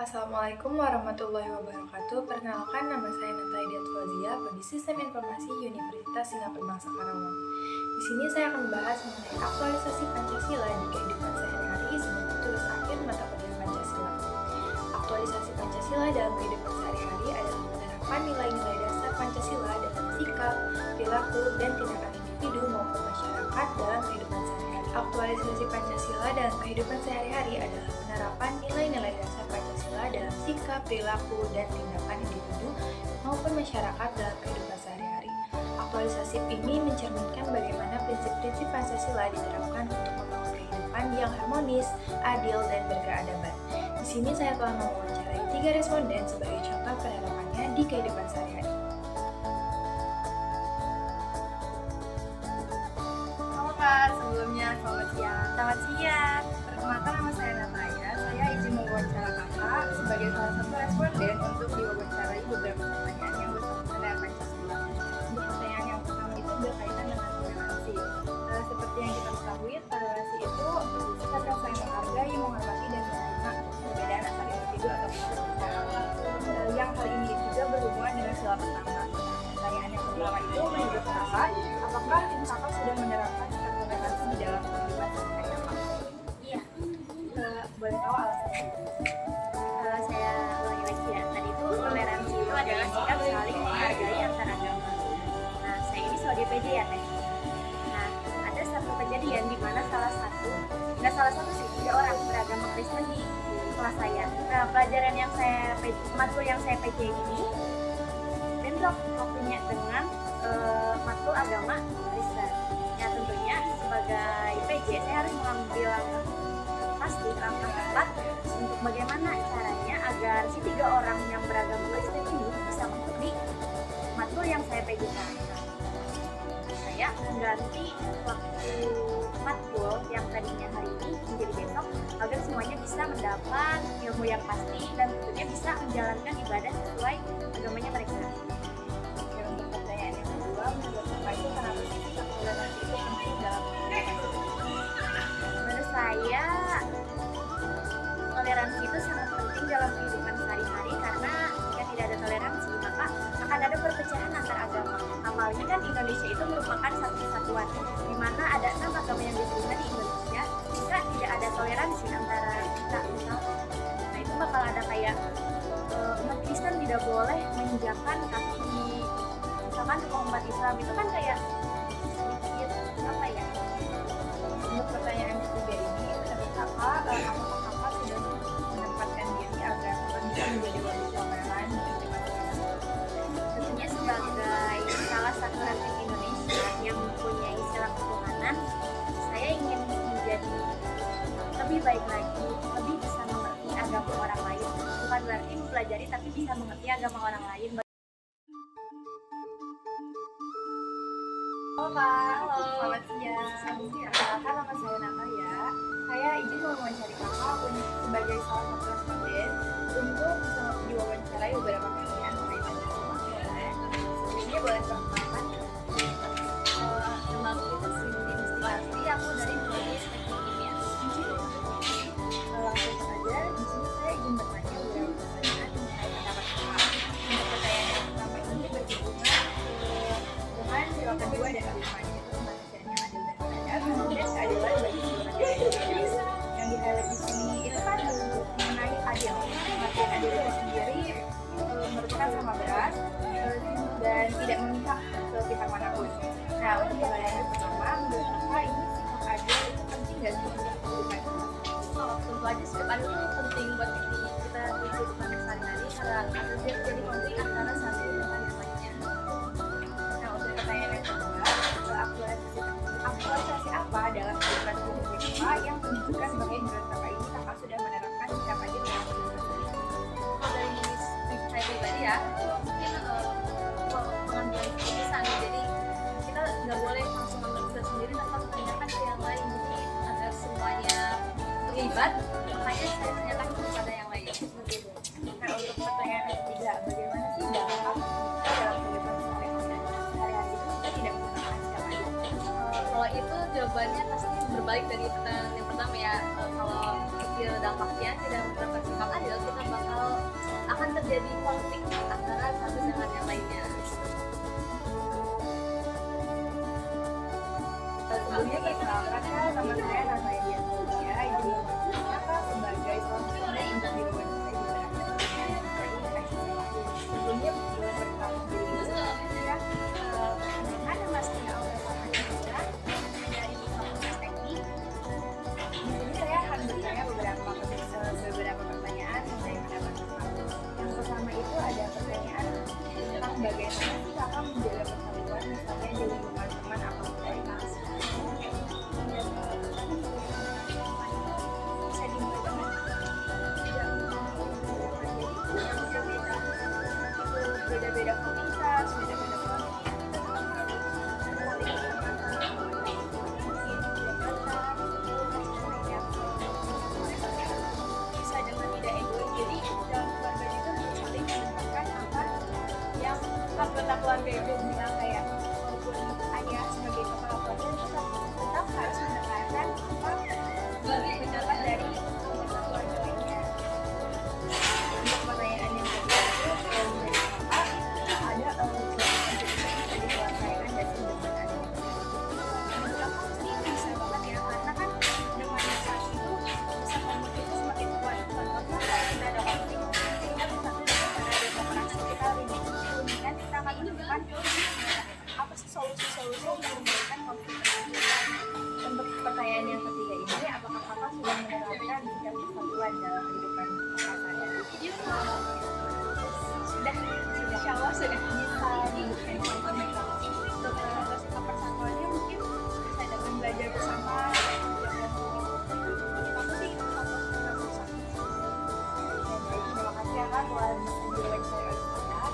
Assalamualaikum warahmatullahi wabarakatuh. Perkenalkan, nama saya Natalia Fauzia, Prodi Sistem Informasi Universitas Singapura Bangsa Karawang. Di sini saya akan membahas mengenai aktualisasi Pancasila di kehidupan sehari-hari sebagai tugas akhir mata kuliah Pancasila. Aktualisasi Pancasila dalam kehidupan sehari-hari adalah penerapan nilai-nilai dasar Pancasila dalam sikap, perilaku, dan tindakan individu maupun masyarakat dalam kehidupan sehari-hari. Aktualisasi Pancasila dalam kehidupan sehari-hari adalah penerapan nilai-nilai dasar Pancasila dalam sikap, perilaku, dan tindakan individu maupun masyarakat dalam kehidupan sehari-hari. Aktualisasi ini mencerminkan bagaimana prinsip-prinsip Pancasila diterapkan untuk membangun kehidupan yang harmonis, adil, dan berkeadaban. Di sini saya telah mewawancarai 3 responden sebagai contoh penerapannya di kehidupan sehari-hari. Halo Kak, sebelumnya selamat siang. Selamat siang. Perkenalkan, nama saya Nataya. Saya izin mewawancara Kakak sebagai salah satu responden untuk diwawancarai beberapa pertanyaan yang bersangkutan dengan Pancasila. Untuk pertanyaan yang pertama itu berkaitan dengan toleransi. Seperti yang kita ketahui, toleransi itu sikap yang saling menghargai, menghormati, dan menerima perbedaan antar individu atau kelompok. Yang hal ini juga berhubungan dengan sila pertama. Pertanyaan yang pertama itu menurut Kakak, apakah Kakak sudah menerapkan sikap toleransi di dalam kehidupan sehari-hari Kakak? Iya, Boleh tahu alasannya? kalau saya ulangi lagi ya, tadi itu toleransi itu adalah sikap saling menghargai antar agama. Nah, saya ini sebagai PJ ya Teh. Nah, ada satu kejadian di mana nggak salah satu sih, 3 orang beragama Kristen di kelas saya. Nah, pelajaran yang matkul yang saya PJ ini bentrok waktunya dengan matkul agama Kristen. Ya tentunya sebagai PJ saya harus mengambil langkah tepat untuk bagaimana caranya agar si 3 orang yang beragama Kristen ini bisa masuk di matkul yang saya pegang. Saya mengganti waktu matkul yang tadinya hari ini menjadi besok agar semuanya bisa mendapat ilmu yang pasti dan tentunya bisa menjalankan ibadah sesuai agamanya mereka. Oke, untuk pertanyaan yang kedua, menurut Kakak itu kenapa sih sikap toleransi itu penting dalam kehidupan? Menurut saya toleransi itu sangat penting dalam kehidupan sehari-hari karena jika tidak ada toleransi maka akan ada perpecahan antar agama. Apalagi kan Indonesia itu merupakan satu kesatuan di mana ada 6 agama yang diterima di Indonesia. Jika tidak ada toleransi antara kita nah itu bakal ada kayak umat Kristen tidak boleh menginjakan kaki di misalkan umat Islam itu kan kayak sedikit apa ya. Untuk pertanyaan ketiga ini, menurut Kakak, apakah Kakak sudah menempatkan diri agar bisa menjadi lebih toleran di kehidupan sehari-hari? Tentunya sebagai salah satu rakyat Indonesia yang mempunyai sila ketuhanan, saya ingin menjadi lebih baik lagi, lebih bisa mengerti agama orang lain. Bukan berarti mempelajari, tapi bisa mengerti agama orang lain. Halo Kak, selamat siang. Perkenalkan, nama saya Nataya. Saya izin mewawancari Kakak sebagai salah satu responden untuk bisa diwawancarai beberapa pertanyaan mengenai Pancasila. Sebelumnya boleh perkenalkan? Nama aku itu Sri Mustiwati, aku dari Prodi Teknik Kimia. Langsung saja, di sini saya izin bertanya beberapa pertanyaan mengenai pendapat Kakak. Untuk pertanyaan yang pertama ini berhubungan dengan sila kedua dan kelima, yaitu kemanusiaan yang adil dan beradab, dan keadilan bagi seluruh rakyat Indonesia. Yang di-highlight di sini itu kan mengenai adil. Pengertian adil itu sendiri merupakan sama berat dan tidak memihak ke pihak manapun. Nah, untuk pertanyaan yang pertama, menurut Kakak ini sikap adil itu penting nggak sih untuk kehidupan? Tentu aja sikap adil itu penting buat kita di kehidupan sehari-hari karena jadi konflik antara satu dengan yang lainnya. Nah, untuk pertanyaan yang kedua, aktualisasi apa dalam kehidupan sehari-hari yang menunjukkan bahwa menurut Kakak ini Kakak sudah menerapkan sikap adil dalam kehidupan sehari-hari? Kalau dari saya pribadi ya, mungkin mengambil keputusan. Jadi kita nggak boleh langsung mengambil keputusan sendiri tanpa menanyakan ke yang lain. Jadi agar semuanya terlibat, makanya saya tanyakan kepada yang lain. Nah, untuk pertanyaan yang ketiga, bagaimana sih dampak kita dalam kehidupan sehari-hari itu kita tidak menggunakan sikap adil? Kalau itu jawabannya pasti berbalik dari pertanyaan yang pertama ya. Kalau kecil dampaknya tidak menerapkan sikap adil, kita bakal akan terjadi konflik antara satu dengan yang lainnya. Sebelumnya perkenalkan, nama saya Natalia Dia, izin mewawancarai Kakak sebagai salah satu untuk diwawancarai di Badan. Sebelumnya perkenalkan diri saya, Nama saya Aurel Fathia dari Fakultas Teknik. di sini saya akan bertanya beberapa pertanyaan mengenai pendapat Kakak. Yang pertama itu ada pertanyaan tentang bagaimana sih Kakak menjaga persatuan misalnya di lingkungan teman atau komunitas. Bisa dimulai dengan tidak beda-beda komunitas, beda-beda bisa dengan tidak egois. Jadi dalam keluarga itu harus saling mendengarkan apa yang anggota keluarga itu bilang, kayak walaupun ayah sebagai kepala keluarga tetap harus mendengarkan apa pendapat dari anggota keluarga lainnya. Untuk pertanyaan yang kedua itu dari Kakak, ada bisa diselesaikan dan sederhana. Menurut aku sih bisa banget ya, karena kan dengan saat itu bisa konflik itu semakin kuat. Contohnya kalau kita ada konflik, kita bisa tuh pada demokrasi kita mendingan kita akan menemukan apa sih solusi-solusi untuk menyelesaikan konflik tersebut. Untuk pertanyaan yang ketiga ini, apakah Kakak sudah menerapkan sikap persatuan dalam kehidupan Kakak sehari-hari? Sudah, insya Allah sudah. Bisa diberikan contohnya Kak? Untuk sikap persatuannya mungkin bisa dengan belajar bersama, aku sih itu contoh sikap bersama. Baik, terima kasih ya Kak telah bisa diwawancara oleh Kakak.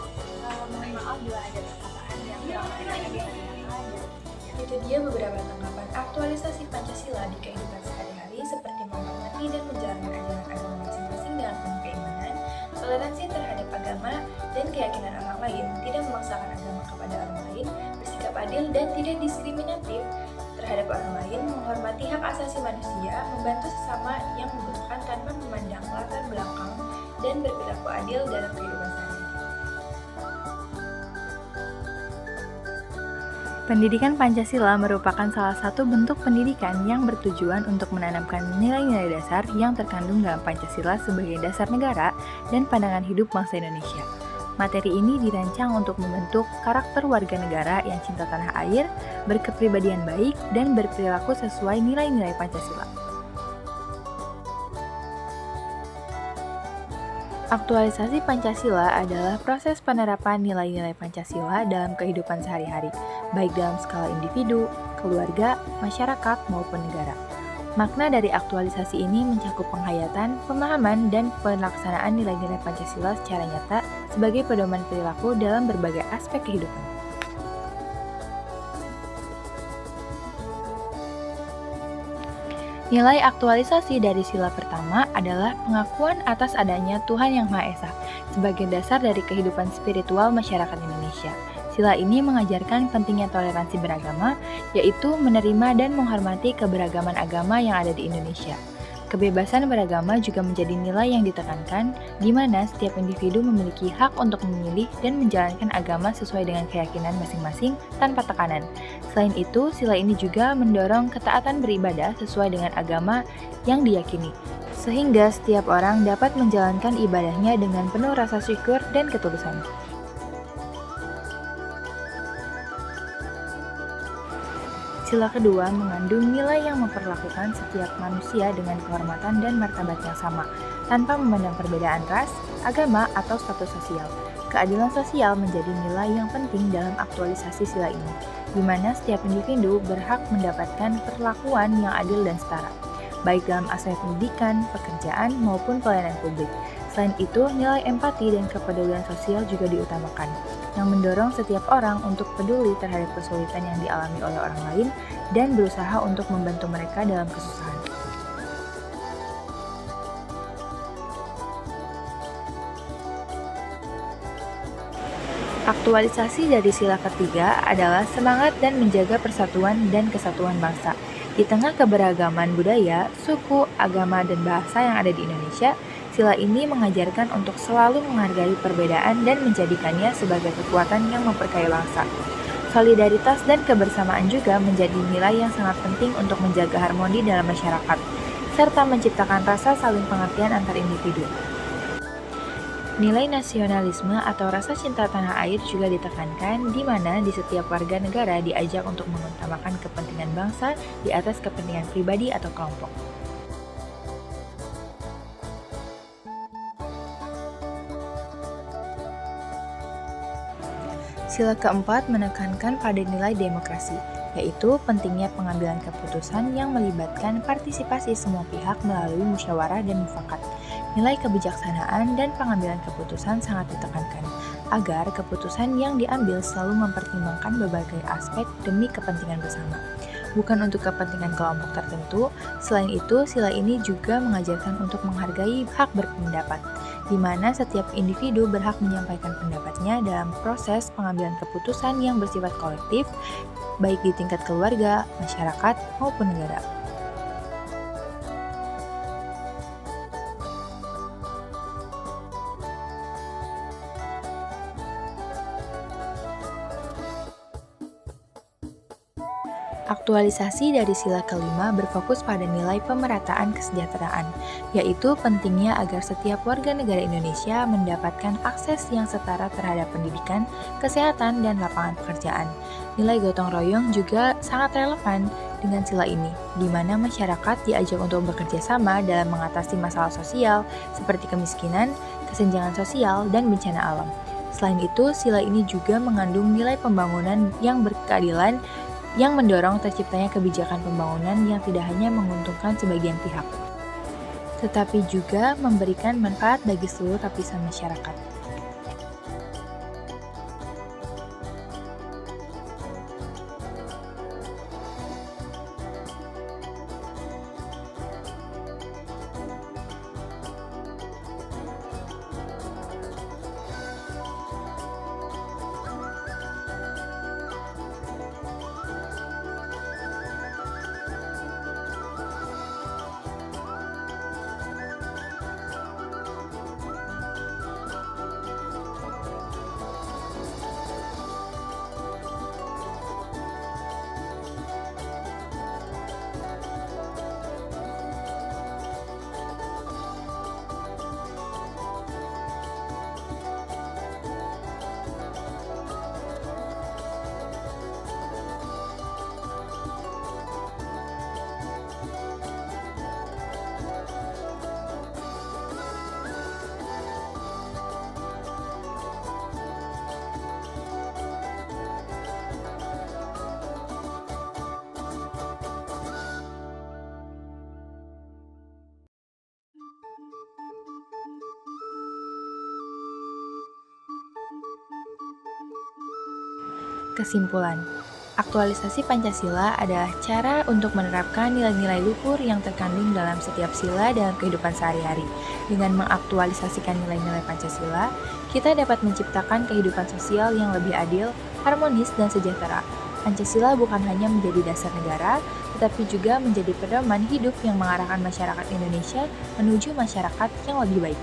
Mohon maaf bila ada perkataan yang kurang berkenan di hati Kakak dan Itu dia beberapa tanggapan aktualisasi Pancasila di kehidupan sehari-hari seperti menghormati dan menjalankan ajaran agama masing-masing dengan penuh keimanan, toleransi terhadap agama dan keyakinan orang lain, tidak memaksakan agama kepada orang lain, bersikap adil dan tidak diskriminatif terhadap orang lain, menghormati hak asasi manusia, membantu sesama yang membutuhkan tanpa memandang latar belakang, dan berperilaku adil dalam kehidupan sehari-hari. Pendidikan Pancasila merupakan salah satu bentuk pendidikan yang bertujuan untuk menanamkan nilai-nilai dasar yang terkandung dalam Pancasila sebagai dasar negara dan pandangan hidup bangsa Indonesia. Materi ini dirancang untuk membentuk karakter warga negara yang cinta tanah air, berkepribadian baik, dan berperilaku sesuai nilai-nilai Pancasila. Aktualisasi Pancasila adalah proses penerapan nilai-nilai Pancasila dalam kehidupan sehari-hari, baik dalam skala individu, keluarga, masyarakat, maupun negara. Makna dari aktualisasi ini mencakup penghayatan, pemahaman, dan pelaksanaan nilai-nilai Pancasila secara nyata sebagai pedoman perilaku dalam berbagai aspek kehidupan. Nilai aktualisasi dari sila pertama adalah pengakuan atas adanya Tuhan Yang Maha Esa sebagai dasar dari kehidupan spiritual masyarakat Indonesia. Sila ini mengajarkan pentingnya toleransi beragama, yaitu menerima dan menghormati keberagaman agama yang ada di Indonesia. Kebebasan beragama juga menjadi nilai yang ditekankan, di mana setiap individu memiliki hak untuk memilih dan menjalankan agama sesuai dengan keyakinan masing-masing tanpa tekanan. Selain itu, sila ini juga mendorong ketaatan beribadah sesuai dengan agama yang diyakini, sehingga setiap orang dapat menjalankan ibadahnya dengan penuh rasa syukur dan ketulusan. Sila kedua mengandung nilai yang memperlakukan setiap manusia dengan kehormatan dan martabat yang sama, tanpa memandang perbedaan ras, agama, atau status sosial. Keadilan sosial menjadi nilai yang penting dalam aktualisasi sila ini, di mana setiap individu berhak mendapatkan perlakuan yang adil dan setara, baik dalam aspek pendidikan, pekerjaan, maupun pelayanan publik. Selain itu, nilai empati dan kepedulian sosial juga diutamakan, yang mendorong setiap orang untuk peduli terhadap kesulitan yang dialami oleh orang lain dan berusaha untuk membantu mereka dalam kesusahan. Aktualisasi dari sila ketiga adalah semangat dan menjaga persatuan dan kesatuan bangsa. Di tengah keberagaman budaya, suku, agama, dan bahasa yang ada di Indonesia, Sila ini mengajarkan untuk selalu menghargai perbedaan dan menjadikannya sebagai kekuatan yang memperkaya bangsa. Solidaritas dan kebersamaan juga menjadi nilai yang sangat penting untuk menjaga harmoni dalam masyarakat, serta menciptakan rasa saling pengertian antar individu. Nilai nasionalisme atau rasa cinta tanah air juga ditekankan, di mana di setiap warga negara diajak untuk mengutamakan kepentingan bangsa di atas kepentingan pribadi atau kelompok. Sila keempat menekankan pada nilai demokrasi, yaitu pentingnya pengambilan keputusan yang melibatkan partisipasi semua pihak melalui musyawarah dan mufakat. Nilai kebijaksanaan dan pengambilan keputusan sangat ditekankan, agar keputusan yang diambil selalu mempertimbangkan berbagai aspek demi kepentingan bersama, bukan untuk kepentingan kelompok tertentu. Selain itu, sila ini juga mengajarkan untuk menghargai hak berpendapat, di mana setiap individu berhak menyampaikan pendapatnya dalam proses pengambilan keputusan yang bersifat kolektif, baik di tingkat keluarga, masyarakat, maupun negara. Aktualisasi dari sila kelima berfokus pada nilai pemerataan kesejahteraan, yaitu pentingnya agar setiap warga negara Indonesia mendapatkan akses yang setara terhadap pendidikan, kesehatan, dan lapangan pekerjaan. Nilai gotong royong juga sangat relevan dengan sila ini, di mana masyarakat diajak untuk bekerja sama dalam mengatasi masalah sosial seperti kemiskinan, kesenjangan sosial, dan bencana alam. Selain itu, sila ini juga mengandung nilai pembangunan yang berkeadilan, yang mendorong terciptanya kebijakan pembangunan yang tidak hanya menguntungkan sebagian pihak, tetapi juga memberikan manfaat bagi seluruh lapisan masyarakat. Kesimpulan, aktualisasi Pancasila adalah cara untuk menerapkan nilai-nilai luhur yang terkandung dalam setiap sila dalam kehidupan sehari-hari. Dengan mengaktualisasikan nilai-nilai Pancasila, kita dapat menciptakan kehidupan sosial yang lebih adil, harmonis, dan sejahtera. Pancasila bukan hanya menjadi dasar negara, tetapi juga menjadi pedoman hidup yang mengarahkan masyarakat Indonesia menuju masyarakat yang lebih baik.